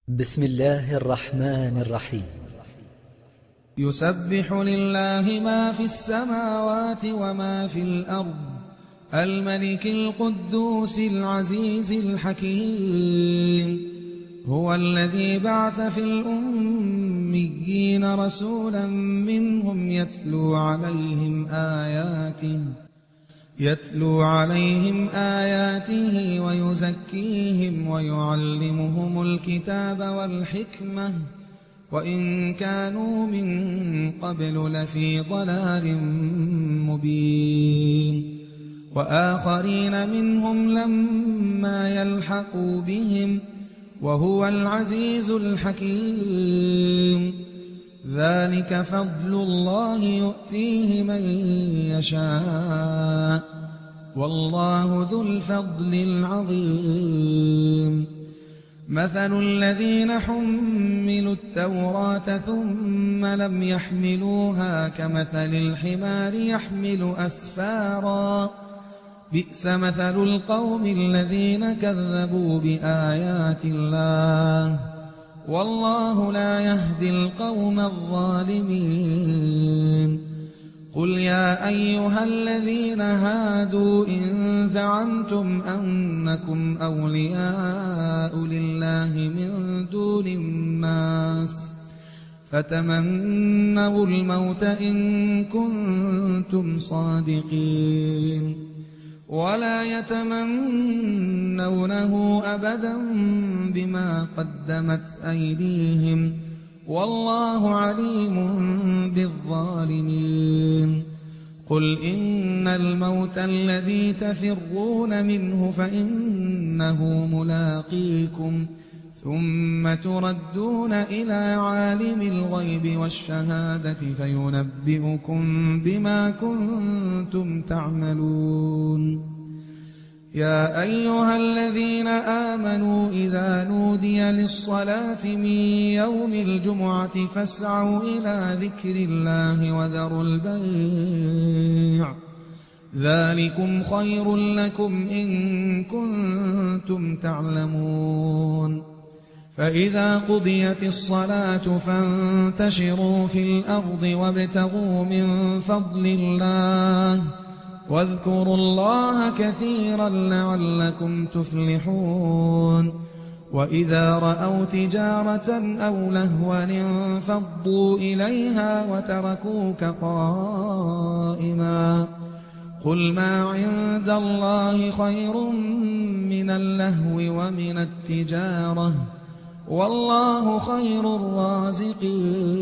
بسم الله الرحمن الرحيم. يسبح لله ما في السماوات وما في الأرض، الملك القدوس العزيز الحكيم. هو الذي بعث في الأميين رسولا منهم يتلو عليهم آياته ويزكيهم ويعلمهم الكتاب والحكمة وإن كانوا من قبل لفي ضلال مبين. وآخرين منهم لما يلحقوا بهم وهو العزيز الحكيم. ذلك فضل الله يؤتيه من يشاء والله ذو الفضل العظيم. مثل الذين حملوا التوراة ثم لم يحملوها كمثل الحمار يحمل أسفارا، بئس مثل القوم الذين كذبوا بآيات الله والله لا يهدي القوم الظالمين. قل يا أيها الذين هادوا إن زعمتم أنكم أولياء لله من دون الناس فتمنوا الموت إن كنتم صادقين ولا يتمنونه أبدا بما قدمت أيديهم والله عليم بالظالمين. قل إن الموت الذي تفرون منه فإنه ملاقيكم ثم تردون إلى عالم الغيب والشهادة فينبئكم بما كنتم تعملون. يا أيها الذين آمنوا إذا نودي للصلاة من يوم الجمعة فاسعوا إلى ذكر الله وذروا البيع، ذلكم خير لكم إن كنتم تعلمون. فإذا قضيت الصلاة فانتشروا في الأرض وابتغوا من فضل الله واذكروا الله كثيرا لعلكم تفلحون. وإذا رأوا تجارة أو لهوا انفضوا إليها وتركوك قائما. قل ما عند الله خير من اللهو ومن التجارة والله خير الرازقين.